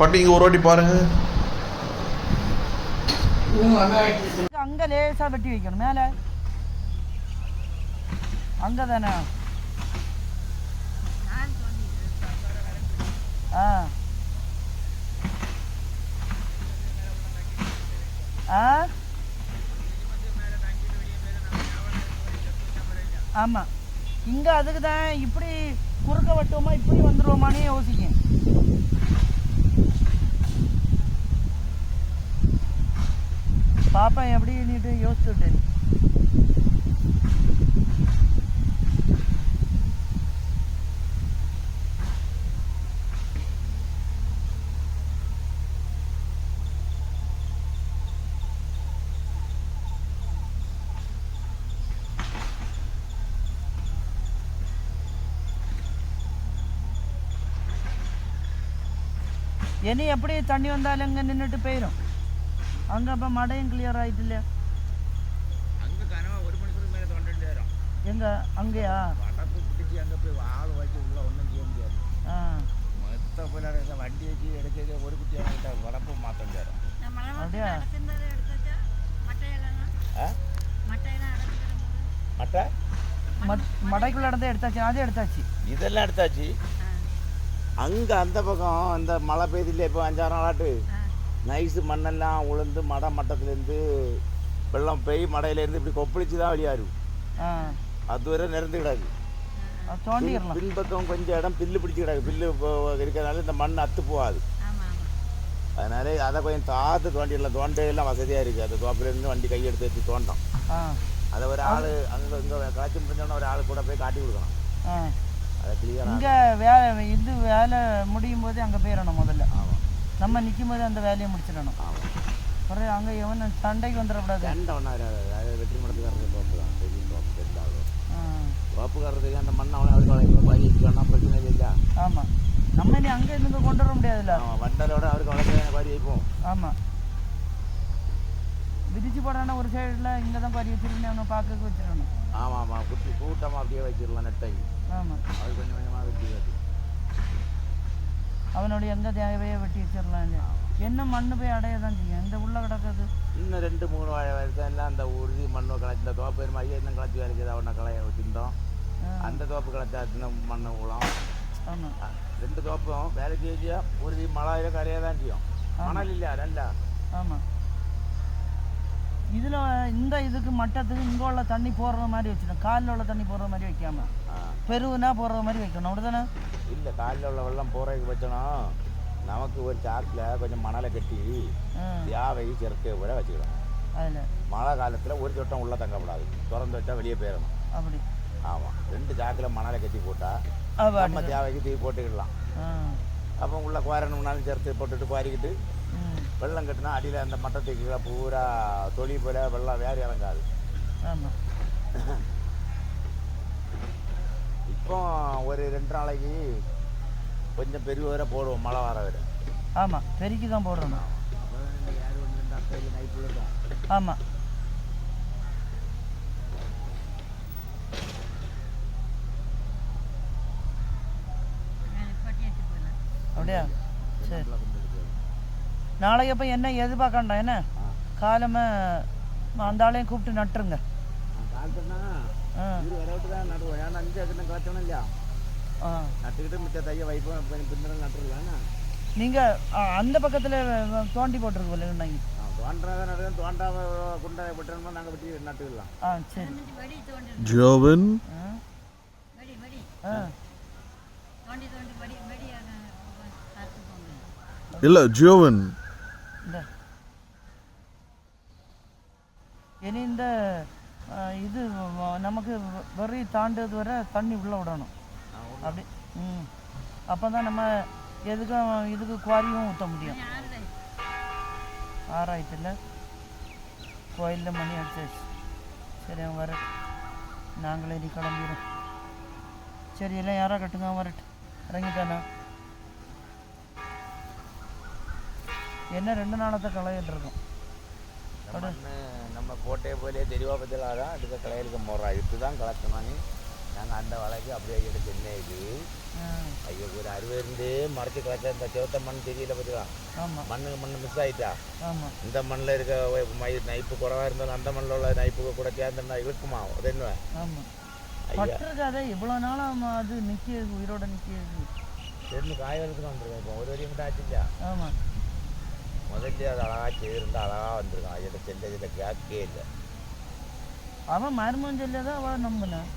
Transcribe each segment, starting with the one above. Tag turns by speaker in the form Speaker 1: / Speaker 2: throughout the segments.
Speaker 1: பாட்டி இங்கே ஒரு வாட்டி பாருங்க.
Speaker 2: அங்கே லேசாக வெட்டி வைக்கணும் மேலே அங்கே தானே. ஆ ஆ ஆமாம் இங்கே அதுக்கு தான் இப்படி குறுக்க வெட்டுவோமா இப்படி வந்துடுவோமானே யோசிக்கேன். பாப்பா எப்படி நீட்டு யோசிச்சுட்டேன். இனி எப்படி தண்ணி வந்தாலும் இங்கே நின்றுட்டு போயிடும். அங்கே அப்போ மடையும் கிளியர் ஆகிட்டில்ல.
Speaker 3: அங்கே கனவாக 1 மணிக்கூர் மேலே தோண்டிட்டு வரும்.
Speaker 2: எங்கே அங்கேயா
Speaker 3: வடப்பு பிடிச்சி அங்கே போய் ஆள் வச்சு உள்ள ஒன்றும் செய்ய முடியாது. மொத்த போய் வண்டி வச்சு எடுக்க ஒரு குட்டி வாங்கிட்டா வடப்பு மாற்றம் தரும்.
Speaker 2: அப்படியா மடைக்குள்ள இடத்த எடுத்தாச்சு. அதே எடுத்தாச்சு
Speaker 3: இதெல்லாம் எடுத்தாச்சு. அங்கே அந்த பக்கம் இந்த மழை பெய்தில்லை இப்போ 5-6 நாளாட்டு நைஸு மண்ணெல்லாம் உளுந்து மடை மட்டத்துலேருந்து வெள்ளம் பெய் மடையிலேருந்து இப்படி கொப்பளிச்சு தான் வெளியாரும். அதுவரை நிறந்து கிடாது. பின்பக்கம் கொஞ்சம் இடம் பில்லு பிடிச்சி கிடாது. பில்லு இருக்கிறதுனால இந்த மண் அத்து போகாது. அதனால அதை கொஞ்சம் தாத்து தோண்டிடலாம். தோண்டையெல்லாம் வசதியாக இருக்குது. அந்த தோப்பிலேருந்து வண்டி கையெடுத்து வச்சு தோண்டோம். அதை ஒரு ஆள் அங்கே இங்கே காய்ச்சி முடிஞ்சோன்னா ஒரு ஆள் கூட போய் காட்டி கொடுக்கணும். அதை கிளியராக
Speaker 2: இங்கே வேலை இது வேலை முடியும் போது அங்கே போயிடணும் முதல்ல. நம்ம நிற்கும் போது அந்த வேலையை முடிச்சிடணும். அப்புறம் அங்கே எவன் சண்டைக்கு வந்துடக்கூடாது.
Speaker 3: சண்டை ஒன்றா வெற்றி மடத்துக்காரருக்கு தோப்பு தான் பெரிய தோப்பு தெரிஞ்சாலும் தோப்புக்காரருக்கு அந்த மண்ணை அவருக்கு பாதி வச்சுக்கணும்னா பிரச்சனை இல்லையா.
Speaker 2: ஆமாம் நம்ம இனி அங்கே இருந்து கொண்டு வர முடியாதுல்ல.
Speaker 3: வண்டலோட அவருக்கு வளர்க்க பாதி வைப்போம்.
Speaker 2: ஆமாம் விரிச்சு போடானா ஒரு சைடில் இங்கே தான் பாதி வச்சிருக்கேன் அவனை பார்க்க வச்சிடணும்.
Speaker 3: ஆமாம் குட்டி கூட்டமாக அப்படியே வச்சிடலாம் நெட்டை.
Speaker 2: ஆமாம்
Speaker 3: அது கொஞ்சம் கொஞ்சமாக வெட்டி
Speaker 2: அவனுடைய எங்கே தேவையை வெட்டி வச்சிடலாம். இல்லையா என்ன மண்ணு போய் அடைய தான் செய்யும். இந்த உள்ள கிடக்குது
Speaker 3: இன்னும் 2-3 வருஷம் எல்லாம் அந்த உறுதி மண்ணு கிளச்சி இந்த தோப்பு மாதிரி இன்னும் கிளச்சி வேலைக்கு அவனை களைய வச்சுருந்தோம். அந்த தோப்பு கிளச்சா இன்னும் மண்ணு ஊழம்.
Speaker 2: ஆமாம்
Speaker 3: 2 தோப்பும் வேலைக்கு வச்சியா உறுதி மழையில கரையாக தான் செய்யும். மணல் இல்லையா நல்லா.
Speaker 2: ஆமாம் இதில் இந்த இதுக்கு மட்டத்துக்கு இங்கே உள்ள தண்ணி போடுற மாதிரி வச்சுக்கணும். காலில் உள்ள தண்ணி போடுற மாதிரி வைக்காம பெருவுனா போடுற மாதிரி வைக்கணும். அப்படிதானே.
Speaker 3: இல்லை காலில் உள்ள வெள்ளம் போகிறதுக்கு வச்சோம். நமக்கு ஒரு சாக்கில் கொஞ்சம் மணலை கட்டி யாவை சிறக்க விட வச்சுக்கலாம். அதில் மழை காலத்தில் ஒரு சொட்டம் உள்ளே தங்கப்படாது. திறந்து வச்சா வெளியே போயிடணும். அப்படி ஆமாம் 2 சாக்கில் மணலை கட்டி போட்டால் நம்ம தேவைக்கு தூக்கி போட்டுக்கிடலாம். அப்போ உள்ளே குவாரணும்னாலும் சேர்த்து போட்டுட்டு குவாரிக்கிட்டு வெள்ளம் கட்டினா அடியில் அந்த மட்டத்துக்கு பூரா தொழி போல வெள்ளம் வேறு இறங்காது.
Speaker 2: ஆமாம்
Speaker 3: இப்போ ஒரு 2 நாளைக்கு கொஞ்சம் பெரிய வரை போடுவோம் மழை வர வரை.
Speaker 2: ஆமாம் பெருக்கி தான் போடுறோம்.
Speaker 3: நைட்டு இருக்கும்.
Speaker 2: ஆமாம் அப்படியா சரி. நாளைக்கு அப்போ என்ன எதிர்பார்க்கண்டா என்ன காலமே அந்த ஆளையும் கூப்பிட்டு நட்டுருங்க.
Speaker 3: நட்டுவோம். ஏன்னா 5 ஏக்கர் காய்ச்சணும் இல்லையா. நட்டுக்கிட்டு மிச்ச தைய வைப்போம். பின்னல் நட்டுருக்கலாம்னா
Speaker 2: நீங்கள் அந்த பக்கத்தில் தோண்டி போட்டிருக்கு போல நீங்கள்
Speaker 3: தோன்றதை நடுவோம். தோண்டாம குண்டை விட்டுறோம்னா நாங்கள் வெட்டி நட்டுக்கலாம்.
Speaker 2: சரி
Speaker 1: ஜோவன் இல்லை ஜோவன்
Speaker 2: இனி இந்த இது நமக்கு வெறி தாண்டது வரை தண்ணி உள்ளே விடணும். அப்படி அப்போ தான் நம்ம எதுக்கும் இதுக்கு குவாரியும் ஊற்ற முடியும். 6 ஆயிட்டுல்ல கோயிலில் மணி அடிச்சாச்சு. சரி அவன் வர நாங்களே இனி கிளம்பிடும். சரி எல்லாம் யாரா கட்டுங்க அவன் வரட்டு இறங்கிட்டானா. என்ன 2 நாளத்தை களையிட்டு இருக்கோம்.
Speaker 3: நம்ம போட்டே போலே தெரியவா பத்திலாதான் அடுத்த களையலுக்கு போடுறா. இதுதான் கலக்கணும். நாங்கள் அந்த வலைக்கு அப்படியே எடுத்து சென்னைக்கு ஐயோ ஒரு 60 இருந்து மறைச்சி கிடச்ச இந்த சிவத்த மண் தெரியல பார்த்துக்கலாம்.
Speaker 2: ஆமாம்
Speaker 3: மண் மிஸ் ஆகிட்டா.
Speaker 2: ஆமாம்
Speaker 3: இந்த மண்ணில் இருக்க நைப்பு குறவாக இருந்தாலும் அந்த மண்ணில் உள்ள நைப்புக்கு கூட சேர்ந்துருந்தா இழுக்குமா அது என்ன?
Speaker 2: ஆமாம்
Speaker 3: ஐயா
Speaker 2: பட்டிருக்காதே இவ்வளோ நாளாக அது நிற்கிது உயிரோட நிற்கிது.
Speaker 3: ரெண்டு காய்களுக்கு வந்துருக்கேன் இப்போ ஒரு வரையும் மட்டும் ஆச்சு இல்லையா?
Speaker 2: ஆமாம்
Speaker 3: முதல்ல அது அழகாக செய்திருந்தா அழகாக வந்திருக்கான். ஐயோட செல்ல இதில் கேட்கே இல்லை.
Speaker 2: அவன் மருமன் சொல்லி தான் அவன் நம்பினான்.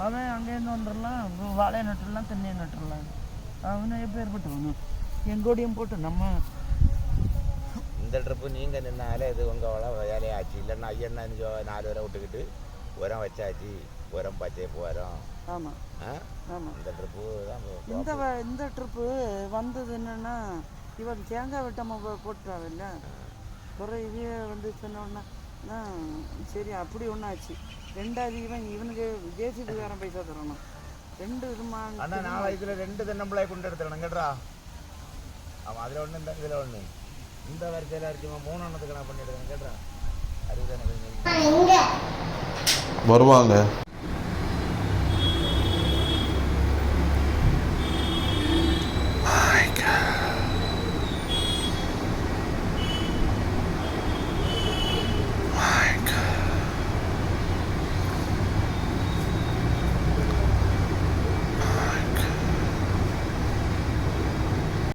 Speaker 2: அவன் அங்கேருந்து வந்துடலாம் வாழையை நட்டுடலாம் தென்னையை நட்டுடலாம். அவனை எப்போ ஏற்பட்டவனும் எங்கோடையும் போட்டு நம்ம
Speaker 3: இந்த ட்ரிப்பு நீங்கள் நின்னாலே இது உங்கள் வேலையாச்சு. இல்லைன்னா ஐயன்னா 4 பேரை விட்டுக்கிட்டு உரம் வச்சாச்சு. உரம் பச்சை உரம்.
Speaker 2: ஆமாம் ஆமாம்
Speaker 3: இந்த ட்ரிப்பு தான்
Speaker 2: இந்த ட்ரிப்பு வந்தது என்னென்னா இவன் தேங்காய் வெட்டாமல் போட்டுறாவில்ல குறை இதே வந்து சொன்னோன்னா சரி அப்படி ஒன்றாச்சு. ரெண்டாவது இவனுக்கு ஜேசிபிக்காரன் பைசா தரணும். 2 விதமான
Speaker 3: அண்ணா நான் இதில் 2 தென்னம்பிள்ளையை கொண்டு எடுத்துடணும் கேட்டா. ஆமாம் அதில் ஒன்று இந்த இதில் ஒன்று இந்த வரிசையில் இருக்குமா 3 எண்ணத்துக்கு நான் பண்ணி எடுக்கணும் கேட்டா. 60
Speaker 1: வருவாங்க.